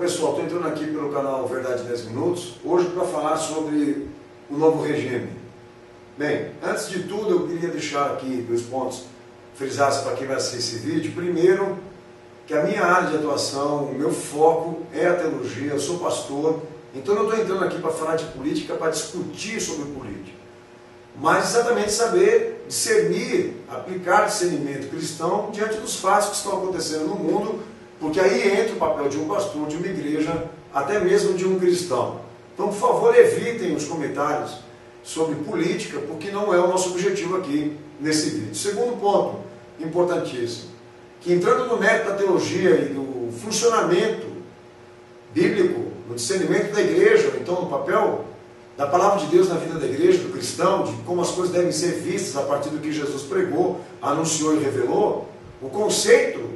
pessoal, estou entrando aqui pelo canal Verdade 10 Minutos, hoje para falar sobre o novo regime. Bem, antes de tudo eu queria deixar aqui 2 pontos frisados para quem vai assistir esse vídeo. Primeiro, que a minha área de atuação, o meu foco é a teologia, eu sou pastor, então eu estou entrando aqui para falar de política, para discutir sobre política, mas exatamente saber discernir, aplicar discernimento cristão diante dos fatos que estão acontecendo no mundo, porque aí entra o papel de um pastor, de uma igreja, até mesmo de um cristão. Então, por favor, evitem os comentários sobre política, porque não é o nosso objetivo aqui nesse vídeo. Segundo ponto, importantíssimo, que entrando no mérito da teologia e do funcionamento bíblico, no discernimento da igreja, então no papel da palavra de Deus na vida da igreja, do cristão, de como as coisas devem ser vistas a partir do que Jesus pregou, anunciou e revelou, o conceito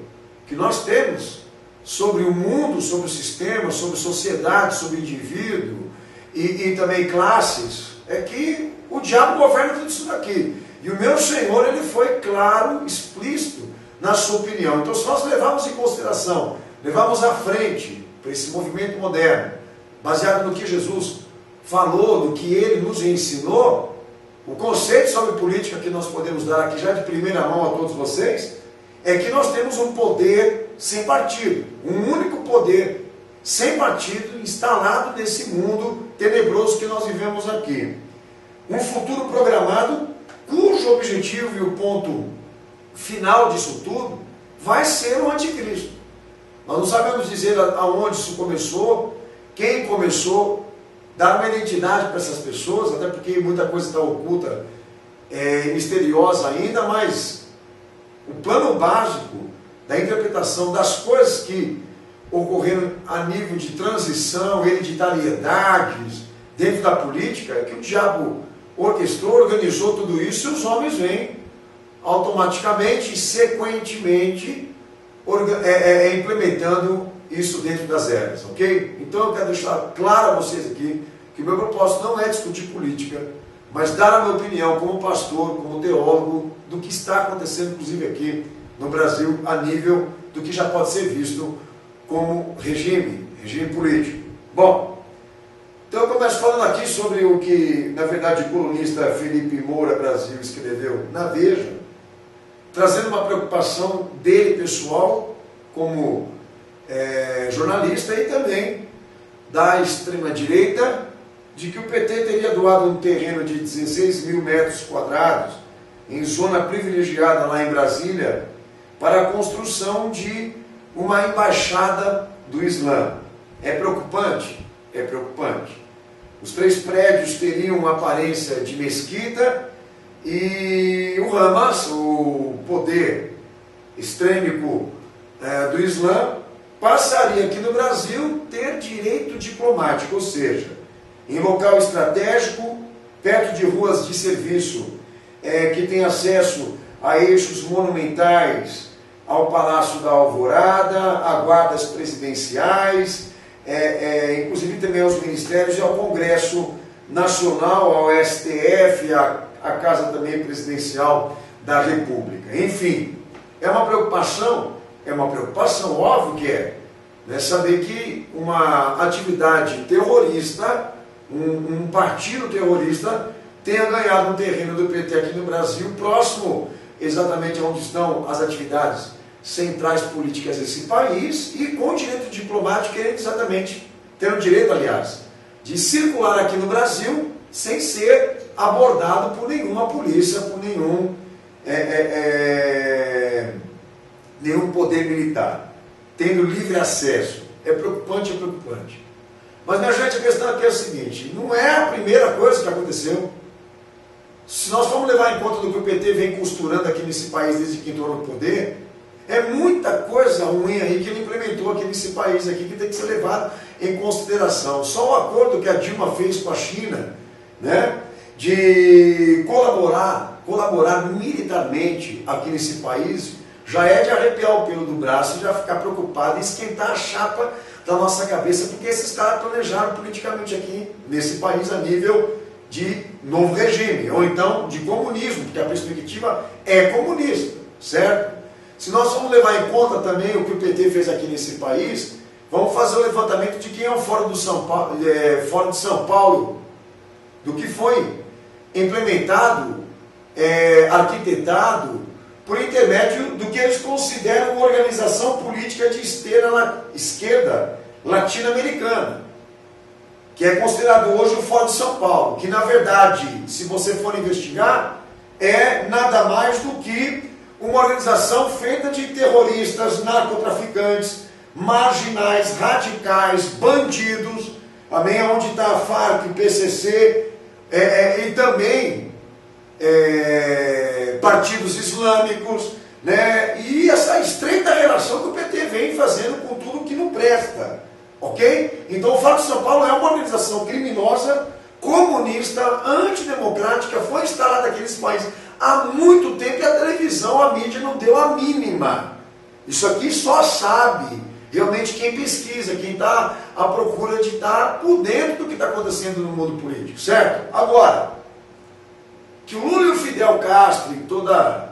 que nós temos sobre o mundo, sobre o sistema, sobre sociedade, sobre indivíduo e também classes, é que o diabo governa tudo isso daqui. E o meu Senhor, ele foi claro, explícito na sua opinião. Então, se nós levarmos em consideração, levarmos à frente para esse movimento moderno, baseado no que Jesus falou, no que ele nos ensinou, o conceito sobre política que nós podemos dar aqui já de primeira mão a todos vocês, é que nós temos um poder sem partido, um único poder sem partido instalado nesse mundo tenebroso que nós vivemos aqui. Um futuro programado cujo objetivo e o ponto final disso tudo vai ser o anticristo. Nós não sabemos dizer aonde isso começou, quem começou, dar uma identidade para essas pessoas, até porque muita coisa está oculta, misteriosa ainda, mas o plano básico da interpretação das coisas que ocorreram a nível de transição, hereditariedades dentro da política, é que o diabo orquestrou, organizou tudo isso e os homens vêm automaticamente e sequentemente implementando isso dentro das eras, ok? Então eu quero deixar claro a vocês aqui que o meu propósito não é discutir política, mas dar a minha opinião como pastor, como teólogo, do que está acontecendo, inclusive aqui no Brasil, a nível do que já pode ser visto como regime político. Bom, então eu começo falando aqui sobre o que, na verdade, o colunista Felipe Moura Brasil escreveu na Veja, trazendo uma preocupação dele pessoal, como jornalista, e também da extrema-direita, de que o PT teria doado um terreno de 16 mil metros quadrados, em zona privilegiada lá em Brasília, para a construção de uma embaixada do Islã. É preocupante? É preocupante. Os 3 prédios teriam uma aparência de mesquita e o Hamas, o poder extrêmico do Islã, passaria aqui no Brasil ter direito diplomático, ou seja, em local estratégico, perto de ruas de serviço, que tem acesso a eixos monumentais, ao Palácio da Alvorada, a guardas presidenciais, inclusive também aos ministérios e ao Congresso Nacional, ao STF, a Casa também Presidencial da República. Enfim, é uma preocupação, óbvio que é, né? Saber que uma atividade terrorista, um partido terrorista, tenha ganhado um terreno do PT aqui no Brasil, próximo exatamente onde estão as atividades centrais políticas desse país, e com direito diplomático, exatamente, tendo direito, aliás, de circular aqui no Brasil sem ser abordado por nenhuma polícia, por nenhum poder militar, tendo livre acesso. É preocupante, é preocupante. Mas, minha gente, a questão aqui é a seguinte: não é a primeira coisa que aconteceu. Se nós formos levar em conta do que o PT vem costurando aqui nesse país desde que entrou no poder, é muita coisa ruim aí que ele implementou aqui nesse país aqui, que tem que ser levado em consideração. Só o acordo que a Dilma fez com a China, né, de colaborar militarmente aqui nesse país, já é de arrepiar o pelo do braço e já ficar preocupado e esquentar a chapa da nossa cabeça, porque esses caras planejaram politicamente aqui nesse país a nível de novo regime, ou então de comunismo, porque a perspectiva é comunista, certo? Se nós vamos levar em conta também o que o PT fez aqui nesse país, Vamos fazer o levantamento de quem é o Fórum de São Paulo, do que foi implementado, arquitetado, por intermédio do que eles consideram uma organização política de esquerda latino-americana, que é considerado hoje o Fórum de São Paulo, que na verdade, se você for investigar, é nada mais do que uma organização feita de terroristas, narcotraficantes, marginais, radicais, bandidos, amém? Onde está a Farc, PCC, e também partidos islâmicos, né? E essa estreita relação que o PT vem fazendo com tudo que não presta, ok? Então o Fórum de São Paulo é uma organização criminosa, comunista, antidemocrática, foi instalada aqui nesse país há muito tempo e a televisão, a mídia não deu a mínima. Isso aqui só sabe realmente quem pesquisa, quem está à procura de estar por dentro do que está acontecendo no mundo político, certo? Agora, que o Lula e o Fidel Castro e toda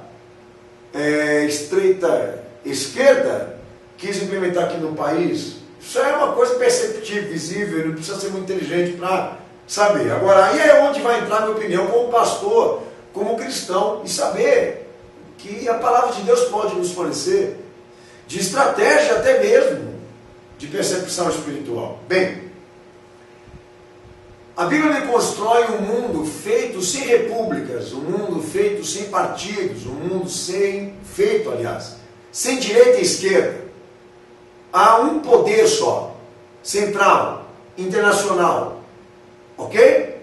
estreita esquerda quis implementar aqui no país, isso é uma coisa perceptível, visível, não precisa ser muito inteligente para saber. Agora, aí é onde vai entrar, na minha opinião, como pastor, como cristão, e saber que a palavra de Deus pode nos fornecer de estratégia até mesmo de percepção espiritual. Bem, a Bíblia me constrói um mundo feito sem repúblicas, um mundo feito sem partidos, um mundo feito, sem direita e esquerda. Há um poder só, central, internacional, ok?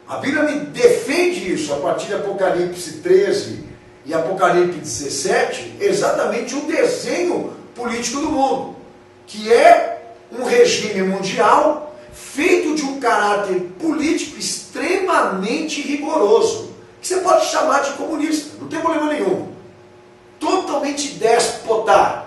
A Bíblia me defende isso a partir de Apocalipse 13 e Apocalipse 17, exatamente o desenho político do mundo, que é um regime mundial feito de um caráter político extremamente rigoroso, que você pode chamar de comunista, não tem problema nenhum, totalmente déspota,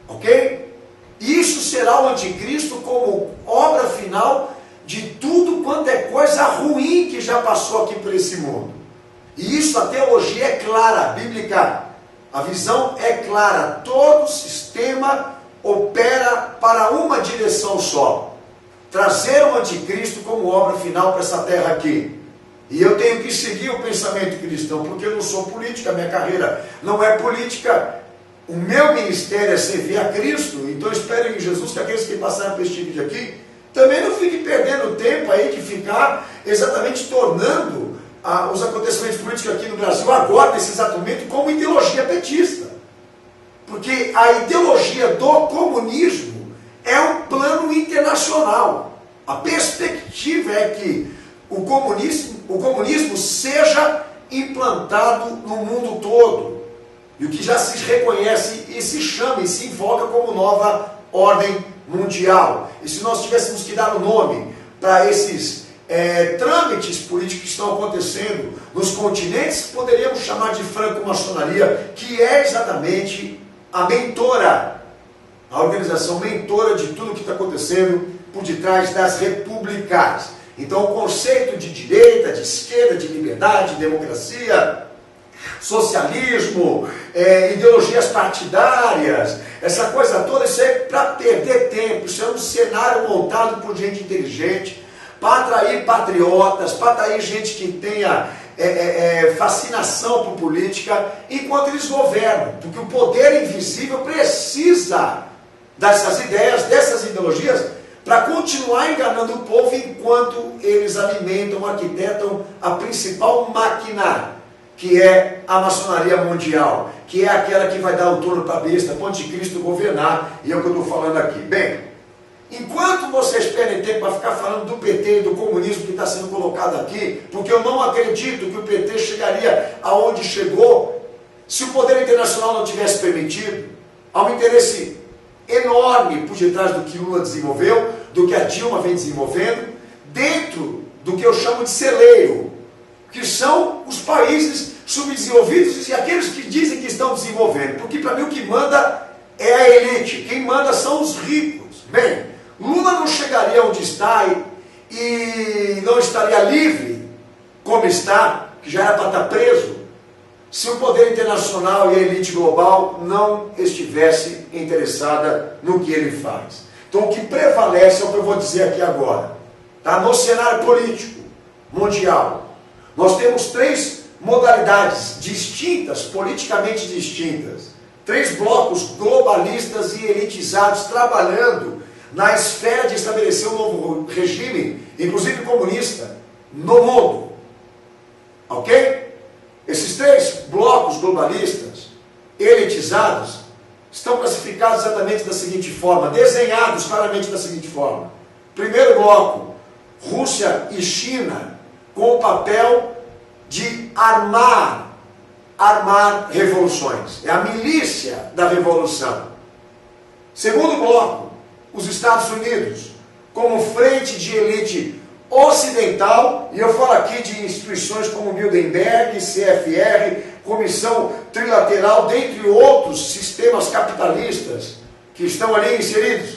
ok? Isso será o anticristo como obra final de tudo quanto é coisa ruim que já passou aqui por esse mundo. E isso a teologia é clara, bíblica. A visão é clara. Todo sistema opera para uma direção só. Trazer o anticristo como obra final para essa terra aqui. E eu tenho que seguir o pensamento cristão, porque eu não sou política, a minha carreira não é política. O meu ministério é servir a Cristo. Então eu espero em Jesus que aqueles que passaram por este vídeo aqui também não fiquem perdendo tempo aí de ficar exatamente tornando os acontecimentos políticos aqui no Brasil agora, nesse exato momento, como ideologia petista. Porque a ideologia do comunismo é um plano internacional. A perspectiva é que o comunismo seja implantado no mundo todo. E o que já se reconhece e se chama e se invoca como nova ordem mundial. E se nós tivéssemos que dar o nome para esses trâmites políticos que estão acontecendo nos continentes, poderíamos chamar de franco-maçonaria, que é exatamente a mentora, a organização mentora de tudo que está acontecendo por detrás das repúblicas. Então o conceito de direita, de esquerda, de liberdade, de democracia, socialismo, ideologias partidárias, essa coisa toda, isso é para perder tempo, isso é um cenário montado por gente inteligente, para atrair patriotas, para atrair gente que tenha fascinação por política, enquanto eles governam, porque o poder invisível precisa dessas ideias, dessas ideologias, para continuar enganando o povo enquanto eles alimentam, arquitetam a principal máquina, que é a maçonaria mundial, que é aquela que vai dar o touro para a besta, para o anticristo governar, e é o que eu estou falando aqui. Bem, enquanto vocês perdem tempo para ficar falando do PT e do comunismo que está sendo colocado aqui, porque eu não acredito que o PT chegaria aonde chegou se o poder internacional não tivesse permitido. Há um interesse enorme por detrás do que Lula desenvolveu, do que a Dilma vem desenvolvendo, dentro do que eu chamo de celeiro, que são os países subdesenvolvidos e aqueles que dizem que estão desenvolvendo, porque para mim o que manda é a elite, quem manda são os ricos. Bem, Lula não chegaria onde está e não estaria livre como está, que já era para estar preso, se o poder internacional e a elite global não estivesse interessada no que ele faz. Então o que prevalece é o que eu vou dizer aqui agora. Tá? No cenário político mundial, nós temos três modalidades distintas, politicamente distintas. Três blocos globalistas e elitizados trabalhando na esfera de estabelecer um novo regime, inclusive comunista, no mundo. Ok? Esses três blocos globalistas, elitizados, estão classificados exatamente da seguinte forma, desenhados claramente da seguinte forma. Primeiro bloco, Rússia e China, com o papel de armar revoluções. É a milícia da revolução. Segundo bloco, os Estados Unidos, como frente de elite ocidental, e eu falo aqui de instituições como Bilderberg, CFR, Comissão Trilateral, dentre outros sistemas capitalistas que estão ali inseridos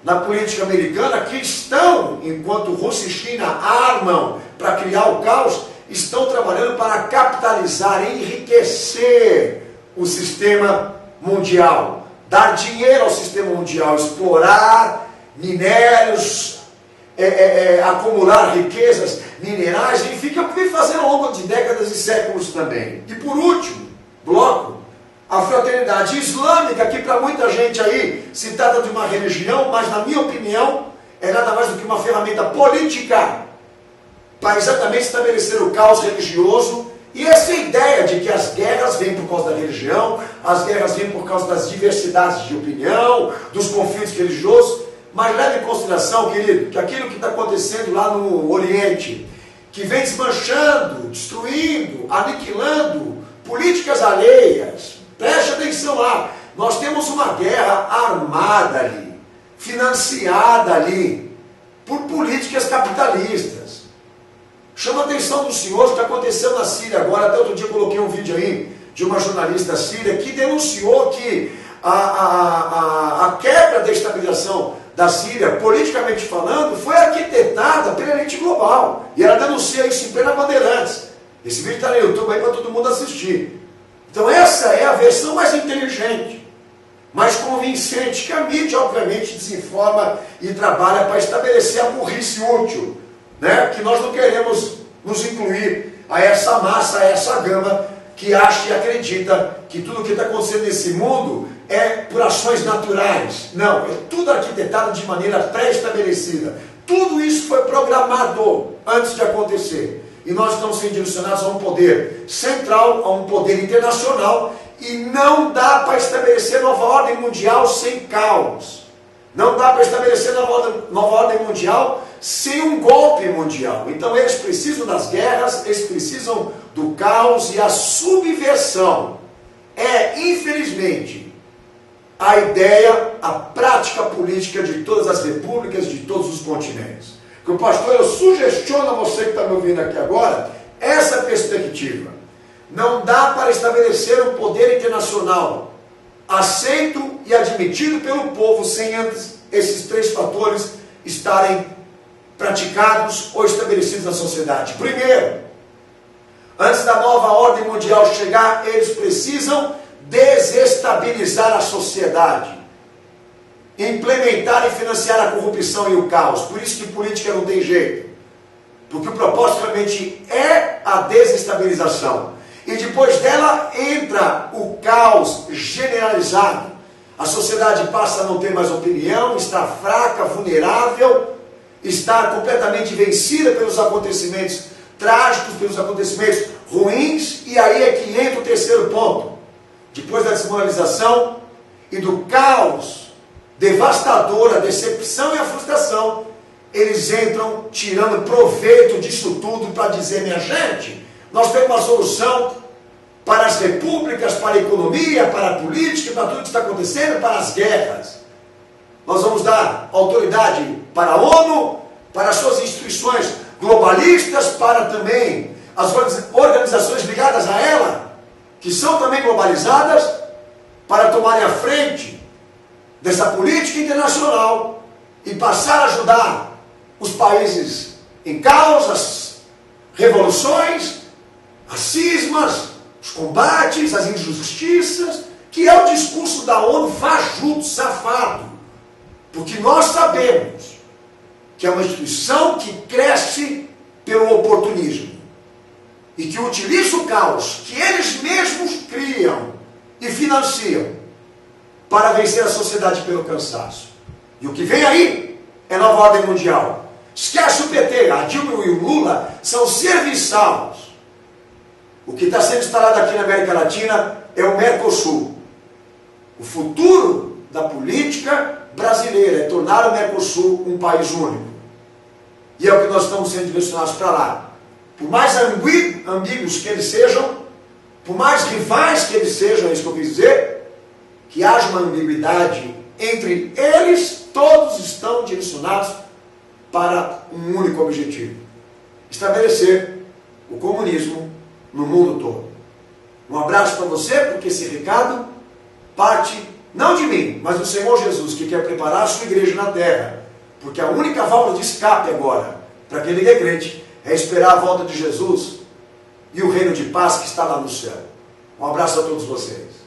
na política americana, que estão, enquanto Rússia e China armam para criar o caos, estão trabalhando para capitalizar, enriquecer o sistema mundial, dar dinheiro ao sistema mundial, explorar minérios, acumular riquezas minerais, enfim, que vem fazendo ao longo de décadas e séculos também. E por último, bloco, a fraternidade islâmica, que para muita gente aí se trata de uma religião, mas na minha opinião é nada mais do que uma ferramenta política para exatamente estabelecer o caos religioso. E essa ideia de que as guerras vêm por causa da religião, as guerras vêm por causa das diversidades de opinião, dos conflitos religiosos. Mas leve em consideração, querido, que aquilo que está acontecendo lá no Oriente, que vem desmanchando, destruindo, aniquilando políticas alheias, preste atenção lá, nós temos uma guerra armada ali, financiada ali, por políticas capitalistas. Chama a atenção dos senhores o que aconteceu na Síria agora. Até outro dia eu coloquei um vídeo aí de uma jornalista síria que denunciou que a quebra da estabilização da Síria, politicamente falando, foi arquitetada pela elite global. E ela denuncia isso em plena Bandeirantes. Esse vídeo está no YouTube aí para todo mundo assistir. Então essa é a versão mais inteligente, mais convincente, que a mídia obviamente desinforma e trabalha para estabelecer a burrice útil, né? Que nós não queremos nos incluir a essa massa, a essa gama que acha e acredita que tudo o que está acontecendo nesse mundo é por ações naturais. Não, é tudo arquitetado de maneira pré-estabelecida. Tudo isso foi programado antes de acontecer. E nós estamos sendo direcionados a um poder central, a um poder internacional, e não dá para estabelecer nova ordem mundial sem caos. Não dá para estabelecer nova ordem mundial sem um golpe mundial. Então eles precisam das guerras, eles precisam do caos e a subversão. É, infelizmente, a ideia, a prática política de todas as repúblicas, de todos os continentes. Que o pastor, eu sugestiono a você que está me ouvindo aqui agora, essa perspectiva. Não dá para estabelecer um poder internacional aceito e admitido pelo povo sem antes esses três fatores estarem praticados ou estabelecidos na sociedade. Primeiro, antes da nova ordem mundial chegar, eles precisam desestabilizar a sociedade, implementar e financiar a corrupção e o caos. Por isso que política não tem jeito, porque o propósito realmente é a desestabilização, e depois dela entra o caos generalizado. A sociedade passa a não ter mais opinião, está fraca, vulnerável, está completamente vencida pelos acontecimentos trágicos, pelos acontecimentos ruins. E aí é que entra o terceiro ponto. Depois da desmoralização e do caos devastador, a decepção e a frustração, eles entram tirando proveito disso tudo para dizer: minha gente, nós temos uma solução para as repúblicas, para a economia, para a política, para tudo que está acontecendo, para as guerras. Nós vamos dar autoridade para a ONU, para as suas instituições globalistas, para também as organizações ligadas a ela, que são também globalizadas, para tomarem a frente dessa política internacional e passar a ajudar os países em caos, as revoluções, as cismas, os combates, as injustiças, que é o discurso da ONU fajuto, safado. Porque nós sabemos que é uma instituição que cresce pelo oportunismo e que utiliza o caos que eles mesmos criam e financiam para vencer a sociedade pelo cansaço. E o que vem aí é nova ordem mundial. Esquece o PT, a Dilma e o Lula são serviçados. O que está sendo instalado aqui na América Latina é o Mercosul. O futuro da política brasileira é tornar o Mercosul um país único. E é o que nós estamos sendo direcionados para lá. Por mais ambíguos que eles sejam, por mais rivais que eles sejam, é isso que eu quis dizer, que haja uma ambiguidade entre eles, todos estão direcionados para um único objetivo: estabelecer o comunismo no mundo todo. Um abraço para você, porque esse recado parte não de mim, mas do Senhor Jesus, que quer preparar a sua igreja na terra, porque a única válvula de escape agora para aquele crente é esperar a volta de Jesus e o reino de paz que está lá no céu. Um abraço a todos vocês.